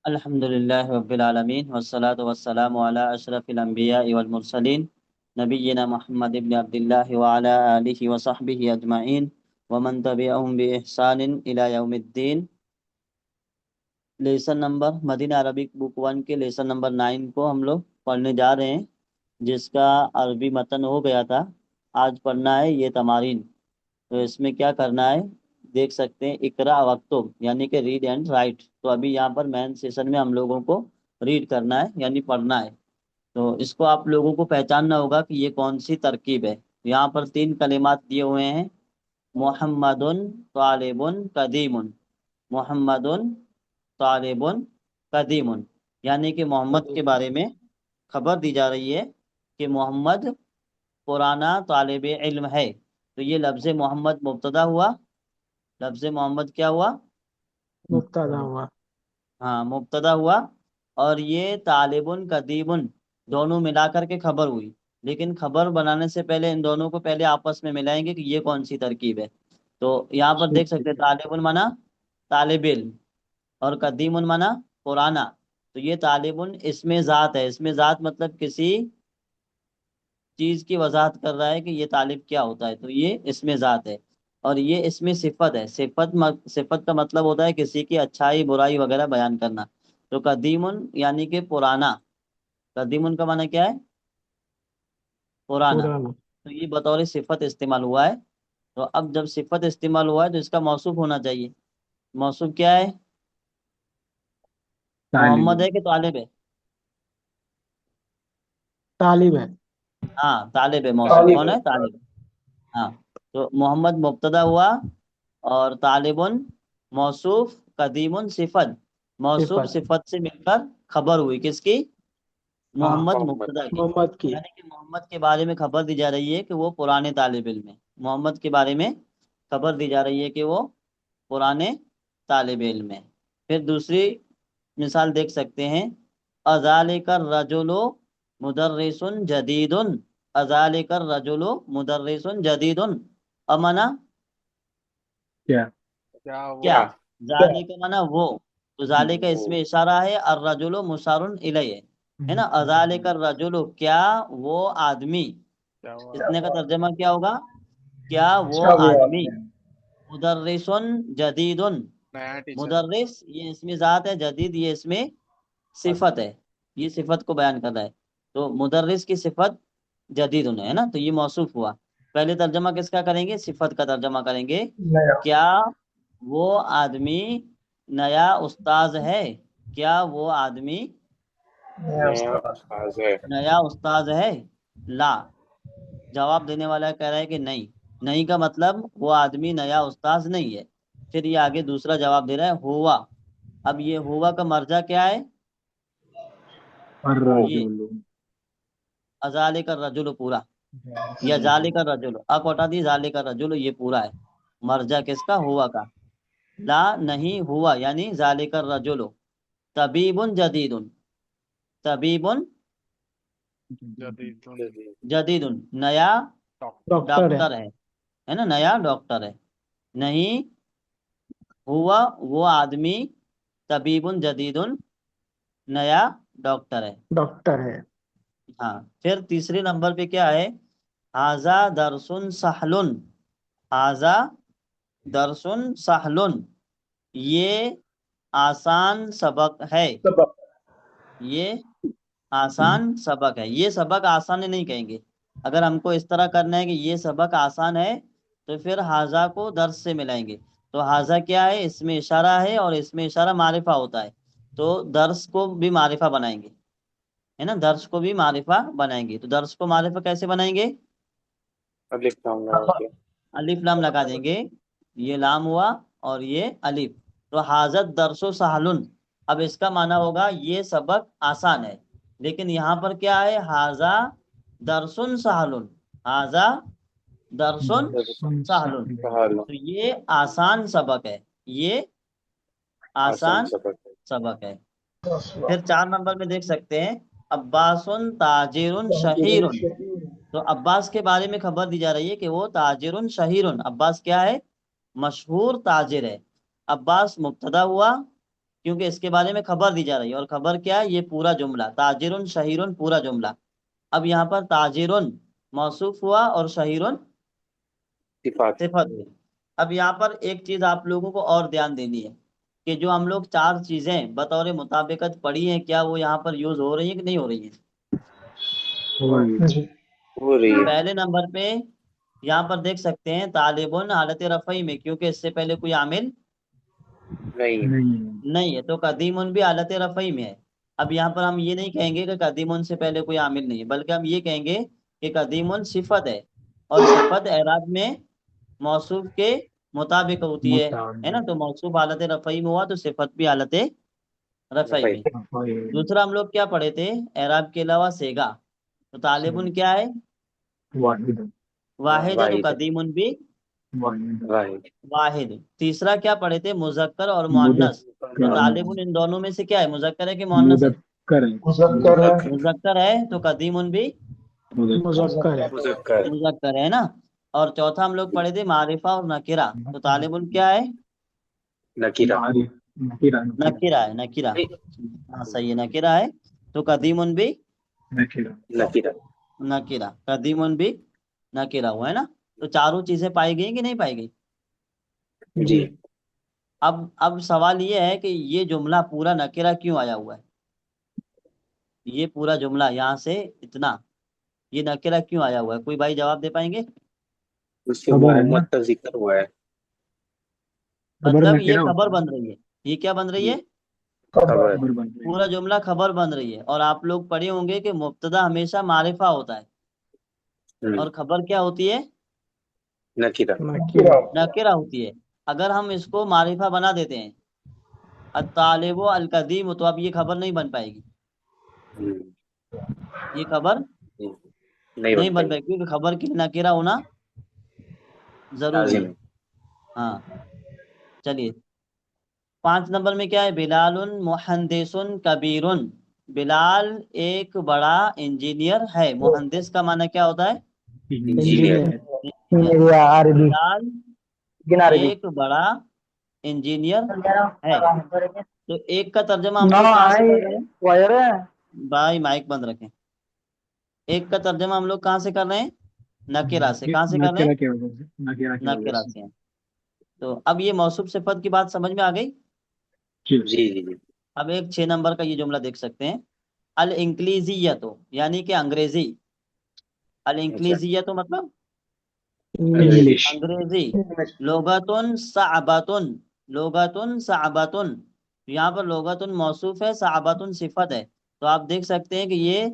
الحمدللہ رب العالمین والصلاة والسلام علی اشرف الانبیاء والمرسلین نبینا محمد ابن عبداللہ وعلی آلہ وصحبہ اجمعین ومن تبعہم بإحسان الی یوم الدین۔ لیسن نمبر مدینہ عربک بک 1 کے لیسن نمبر 9 کو ہم لوگ پڑھنے جا رہے ہیں، جس کا عربی متن ہو گیا تھا۔ آج پڑھنا ہے یہ تمارین۔ تو اس میں کیا کرنا ہے دیکھ سکتے ہیں، اقرا وقتب یعنی کہ ریڈ اینڈ رائٹ۔ تو ابھی یہاں پر مین سیشن میں ہم لوگوں کو ریڈ کرنا ہے یعنی پڑھنا ہے۔ تو اس کو آپ لوگوں کو پہچاننا ہوگا کہ یہ کون سی ترکیب ہے۔ یہاں پر 3 کلمات دیے ہوئے ہیں، محمد طالب قدیم۔ محمد طالب قدیم، یعنی کہ محمد کے بارے میں خبر دی جا رہی ہے کہ محمد پرانا طالب علم ہے۔ تو یہ لفظ محمد مبتدا ہوا، لفظ محمد کیا ہوا؟ مبتدا ہوا۔ ہاں مبتدا ہوا، اور یہ طالب قدیم دونوں ملا کر کے خبر ہوئی۔ لیکن خبر بنانے سے پہلے ان دونوں کو پہلے آپس میں ملائیں گے کہ یہ کون سی ترکیب ہے۔ تو یہاں پر دیکھ سکتے ہیں طالب مانا طالب علم، اور قدیم مانا پرانا۔ تو یہ طالب اس میں ذات ہے، اس میں ذات مطلب کسی چیز کی وضاحت کر رہا ہے کہ یہ طالب کیا ہوتا ہے، تو یہ اس میں ذات ہے۔ اور یہ اس میں صفت ہے، صفت کا مطلب ہوتا ہے کسی کی اچھائی برائی وغیرہ بیان کرنا۔ تو قدیم یعنی کہ پرانا، قدیم کا معنی کیا ہے؟ پرانا۔ پرانا۔ تو یہ بطور صفت استعمال ہوا ہے۔ تو اب جب صفت استعمال ہوا ہے تو اس کا موصوف ہونا چاہیے۔ موصوف کیا ہے؟ محمد ہے کہ طالب ہے؟ طالب ہے۔ ہاں طالب ہے، موصوف کون ہے؟ طالب۔ ہاں، تو محمد مبتدا ہوا، اور طالب موصوف، قدیم صفت، موصوف صفت صفت سے مل کر خبر ہوئی کس کی؟ ہاں محمد مبتدا کی۔ محمد کی۔ یعنی کہ محمد کے بارے میں خبر دی جا رہی ہے کہ وہ پرانے طالب علم ہے۔ محمد کے بارے میں خبر دی جا رہی ہے کہ وہ پرانے طالب علم ہے۔ پھر دوسری مثال دیکھ سکتے ہیں، اذالک الرجل مدرس جدید۔ اذالک الرجل مدرس جدید، امنا کیا؟ کیا؟ ذالک منا وہ، تو ذالک اس میں اشارہ ہے، الرجل مشار الیہ ہے نا۔ اذالک الرجل کیا وہ آدمی، اتنے کا ترجمہ کیا ہوگا؟ کیا وہ آدمی، مدرس جدید، مدرس یہ اس میں ذات ہے، جدید یہ اس میں صفت ہے، یہ صفت کو بیان کر رہا ہے۔ تو مدرس کی صفت جدید ہے نا، تو یہ موصوف ہوا۔ پہلے ترجمہ کس کا کریں گے؟ صفت کا ترجمہ کریں گے، کیا وہ آدمی نیا استاذ ہے؟ کیا وہ آدمی نیا استاذ ہے؟ لا، جواب دینے والا کہہ رہا ہے کہ نہیں، نہیں کا مطلب وہ آدمی نیا استاذ نہیں ہے۔ پھر یہ آگے دوسرا جواب دے رہا ہے، ہوا۔ اب یہ ہوا کا مرجع کیا ہے؟ یہ ذالک الرجل پورا، یا ذالک الرجل، اب ہٹا دی ذالک الرجل، یہ پورا ہے، مرجع کس کا؟ ہوا کا۔ لا نہیں، ہوا یعنی ذالک الرجل طبیب جدید، طبیب جدید نیا ڈاکٹر ہے۔ ڈاکٹر ہے نا، نیا ڈاکٹر ہے۔ نہیں ہوا وہ آدمی طبیب جدید نیا ڈاکٹر ہے۔ ڈاکٹر ہے۔ ہاں، پھر تیسرے نمبر پہ کیا ہے؟ ہاذا درسن سہلن، ہاذا درسن سہلن، یہ آسان سبق ہے، یہ آسان سبق ہے۔ یہ سبق آسان نہیں کہیں گے، اگر ہم کو اس طرح کرنا ہے کہ یہ سبق آسان ہے تو پھر ہاذا کو درس سے ملائیں گے۔ تو ہاذا کیا ہے؟ اس میں اشارہ ہے، اور اس میں اشارہ معرفہ ہوتا ہے، تو درس کو بھی معرفہ بنائیں گے، ہے نا، درس کو بھی معرفہ بنائیں گے۔ تو درس کو معرفہ کیسے بنائیں گے؟ الف لام لگا دیں گے، یہ لام ہوا اور یہ الف، تو حاضت درس و سہلن۔ اب اس کا معنی ہوگا یہ سبق آسان ہے، لیکن یہاں پر کیا ہے؟ حاضہ درسن سہلن، حاضہ درسن سہلن، تو یہ آسان سبق ہے، یہ آسان سبق ہے۔ پھر 4 نمبر میں دیکھ سکتے ہیں، عباس تاجر شہیر۔ تو عباس کے بارے میں خبر دی جا رہی ہے کہ وہ تاجر شہیر، عباس کیا ہے؟ مشہور تاجر ہے۔ عباس مبتدا ہوا، کیونکہ اس کے بارے میں خبر دی جا رہی ہے، اور خبر کیا ہے؟ یہ پورا جملہ، تاجرن شہیرن پورا جملہ۔ اب یہاں پر تاجرن موصوف ہوا اور شہیرن صفات صفت ہوئی۔ اب یہاں پر ایک چیز آپ لوگوں کو اور دھیان دینی ہے کہ جو ہم لوگ چار چیزیں بطور مطابقت پڑھی ہیں، کیا وہ یہاں پر یوز ہو رہی ہیں کہ نہیں ہو رہی ہیں؟ ہو رہی ہے۔ پہلے نمبر پہ یہاں پر دیکھ سکتے ہیں طالبن حالت رفعی میں، کیونکہ اس سے پہلے کوئی عامل نہیں نہیں ہے، تو قدیمن بھی حالت رفعی میں ہے۔ اب یہاں پر ہم یہ نہیں کہیں گے کہ قدیمن سے پہلے کوئی عامل نہیں ہے، بلکہ ہم یہ کہیں گے کہ قدیمن صفت ہے، اور صفت اعراب میں موصوف کے مطابق ہوتی ہے نا؟ تو موصوف حالت رفعی میں ہوا تو صفت بھی حالت رفعی میں۔ دوسرا ہم لوگ کیا پڑھے تھے؟ اعراب کے علاوہ سیگا، تو طالبن کیا ہے؟ واحد ہے، تو واحد قدیمن بھی واحد واحد۔ تیسرا کیا پڑھے تھے؟ مذکر اور مؤنث، تو طالبن ان دونوں میں سے کیا ہے؟ مذکر ہے کہ مؤنث ہے؟ مذکر ہے، تو قدیمن بھی مذکر مذکر ہے نا۔ اور چوتھا ہم لوگ پڑھے تھے معرفہ اور نکرہ، تو طالبن کیا ہے؟ نکیرہ نکرہ ہے، نکرہ، ہاں صحیح ہے، نکرہ ہے، تو قدیمن بھی نکیرہ نکرہ، قدیمن بھی نکرہ ہوا ہے نا۔ تو چاروں چیزیں پائی گئی کہ نہیں پائی گئی؟ جی اب سوال یہ ہے کہ یہ جملہ پورا نکرہ کیوں آیا ہوا ہے؟ یہ پورا جملہ یہاں سے اتنا، یہ نکرہ کیوں آیا ہوا ہے؟ کوئی بھائی جواب دے پائیں گے؟ اس سے محمد کا ذکر ہوا ہے۔ مطلب یہ خبر بن رہی ہے، یہ کیا بن رہی ہے؟ خبر پورا جملہ خبر بن رہی ہے۔ اور آپ لوگ پڑھے ہوں گے کہ مبتدا ہمیشہ معرفہ ہوتا ہے، اور خبر کیا ہوتی ہے؟ نکیرہ نکرہ ہوتی ہے۔ اگر ہم اس کو معرفہ بنا دیتے ہیں الطالب القدیم، تو اب یہ خبر نہیں بن پائے گی، یہ خبر نہیں بن پائے گی، کیونکہ خبر کی نکرہ ہونا ضروری لازم ہے۔ ہاں چلیے، 5 نمبر میں کیا ہے؟ بلال مہندس کبیر، بلال ایک بڑا انجینئر ہے۔ مہندس کا معنی کیا ہوتا ہے؟ Engineer engineer. بلال ایک بڑا انجینئر ہے، تو ایک کا ترجمہ ہم لوگ کہاں سے کر رہے ہیں؟ بھائی مائک بند رکھیں۔ ایک کا ترجمہ ہم لوگ کہاں سے کر رہے ہیں؟ نکرہ سے۔ کہاں سے کر رہے ہیں؟ نکرہ سے۔ تو اب یہ موصوف صفت کی بات سمجھ میں آ گئی؟ جی جی جی اب ایک 6 نمبر کا یہ جملہ دیکھ سکتے ہیں، الانگلیزیت، یعنی کہ انگریزی۔ الانگلیزیت مطلب انگریزی۔ لغتن صعبتن، لغتن صعبتن، یہاں پر لغتن موصوف ہے، صعبتن صفت ہے، تو آپ دیکھ سکتے ہیں کہ یہ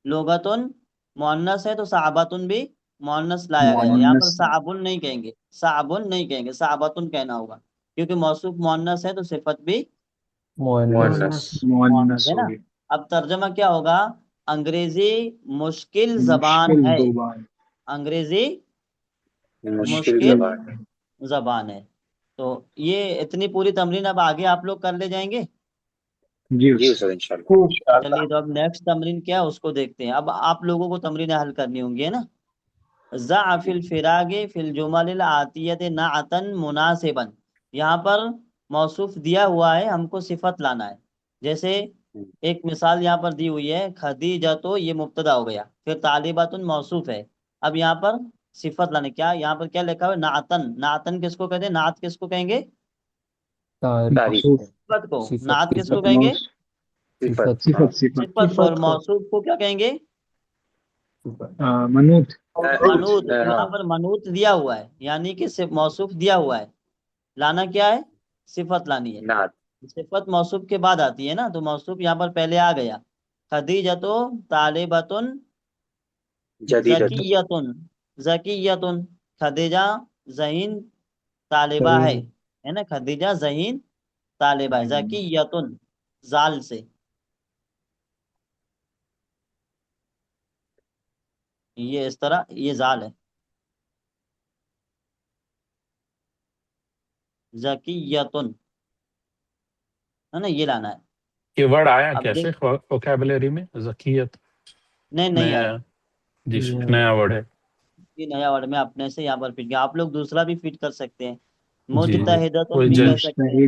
لغتن مؤنث ہے، تو صعبتن بھی مؤنث لایا گیا ہے۔ یہاں پر صعبن نہیں کہیں گے، صعبن نہیں کہیں گے، صعبتن کہنا ہوگا، کیونکہ موصوف مؤنث ہے تو صفت بھی مؤنث ہے نا۔ اب ترجمہ کیا ہوگا؟ انگریزی مشکل زبان ہے، انگریزی مشکل زبان ہے۔ تو یہ اتنی پوری تمرین اب آگے آپ لوگ کر لے جائیں گے۔ جی استاد انشاءاللہ۔ چلیے، تو اب نیکسٹ تمرین کیا ہے اس کو دیکھتے ہیں۔ اب آپ لوگوں کو تمرینیں حل کرنی ہوں گی، ہے نا۔ ضع فی الفراغ فی الجمل الآتیۃ نعتا مناسبا، یہاں پر موصوف دیا ہوا ہے، ہم کو صفت لانا ہے۔ جیسے ایک مثال یہاں پر دی ہوئی ہے، خدیجہ، تو یہ مبتدا ہو گیا، پھر طالبۃ موصوف ہے، اب یہاں پر صفت لانے، کیا یہاں پر کیا لکھا ہوا ہے؟ نعتن۔ نعتن کس کو کہتے ہیں؟ نعت کس کو کہیں گے؟ تعریف صفت کو۔ نعت کس کو کہیں گے؟ صفت کو۔ اور موصوف کو کیا کہیں گے؟ منوط۔ منوط۔ یہاں پر منوط دیا ہوا ہے، یعنی کہ موصوف دیا ہوا ہے، لانا کیا ہے؟ صفت لانی ہے۔ نعت صفت موصوف کے بعد آتی ہے نا، تو موصوف یہاں پر پہلے آ گیا، خدیجۃ طالبۃ جدیدۃ زکیۃ، زکیۃ، خدیجہ ذہین طالبہ ہے نا، خدیجہ ذہین طالبہ ہے، زکیۃ زال سے، یہ اس طرح یہ زال ہے، زکیۃ ہے نا، یہ لانا ہے۔ یہ ورڈ آیا اب کیسے دیکھ، ووکیبلری میں؟ ذکیت نہیں آیا، نیا، جی نیا ورڈ ہے۔ یہ نیا ورڈ میں اپنے سے یہاں پر فٹ کیا، آپ لوگ دوسرا بھی فٹ کر سکتے ہیں، جی مجتہدۃ کوئی بھی کہہ سکتے ہیں،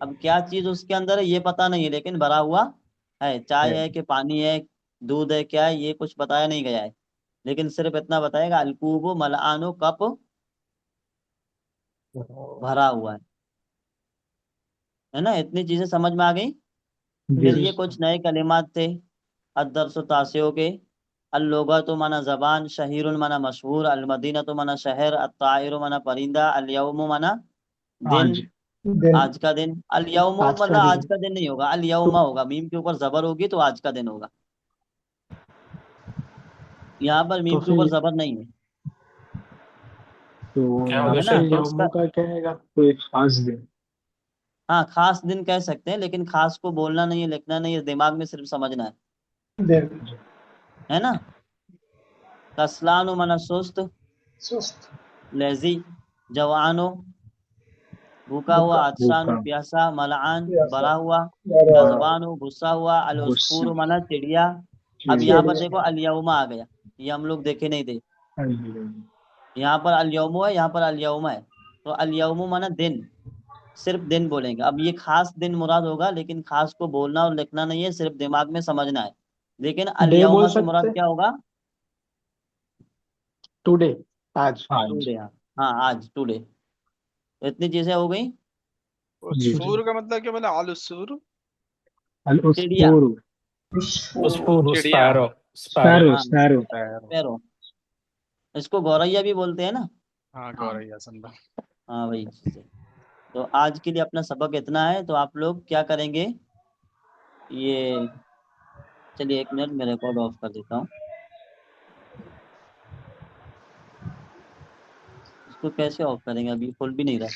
اب کیا چیز اس کے اندر ہے یہ پتا نہیں ہے، لیکن بھرا ہوا ہے، چائے ہے کہ پانی ہے، دودھ ہے، کیا ہے یہ کچھ بتایا نہیں گیا ہے، لیکن صرف اتنا بتائے گا الکوب ملعان کپ بھرا ہوا ہے نا؟ اتنی چیزیں سمجھ میں آ گئی۔ پھر یہ کچھ نئے کلمات تھے الدرس و تاسیوں کے۔ اللغت مانا زبان، شہیر مانا مشہور، المدینہ مانا شہر، الطائر مانا پرندہ، الیوم مانا دن، آج کا دن۔ الیوم آج کا مطلب دن۔ آج کا دن نہیں ہوگا، الیوم ہوگا، میم کے اوپر زبر ہوگی تو آج کا دن ہوگا، یہاں پر تو میم کے اوپر پھر زبر نہیں ہے، تو کیا یہاں ہوگا ہے پہ نا؟ شیخ؟ تو اس کا یوموں کا کیا ہے گا، کوئی خاص دن؟ ہاں خاص دن کہہ سکتے ہیں، لیکن خاص کو بولنا نہیں ہے، لکھنا نہیں ہے، دماغ میں صرف سمجھنا ہے نا؟ کسلان مانا سست، لیزی، جوانو بھوکا ہوا، عطشان پیاسا، ملعان بھرا ہوا، غضبان غصہ ہوا، العصفور مانا چڑیا۔ اب یہاں پر دیکھو الیوم آ گیا، یہ ہم لوگ دیکھے نہیں تھے، یہاں پر الیوم ہے، یہاں پر الیوم ہے، تو الیوم مانا دن، صرف دن بولیں گے۔ اب یہ خاص دن مراد ہوگا، لیکن خاص کو بولنا اور لکھنا نہیں ہے، صرف دماغ میں سمجھنا ہے، لیکن ڈے الیوم بول سے سکتے، مراد کیا ہوگا؟ ٹوڈے، آج۔ ٹوڈے، ہاں آج، ٹوڈے۔ اتنی چیزیں ہو گئی۔ عصفور کا مطلب کیا بنا؟ العصفور چڑیا، عصفور، چڑیا۔ Sparrow, sparrow. ہاں پیرو، اس کو گوریا بھی بولتے ہیں نا؟ ہاں گوریا سنبا۔ ہاں وہی چیز ہے۔ تو آج کے لیے اپنا سبق اتنا ہے، تو آپ لوگ کیا کریں گے؟ یہ چلیے ایک منٹ میں ریکارڈ آف کر دیتا ہوں، اس کو کیسے آف کریں گے؟ ابھی کھل بھی نہیں رہا۔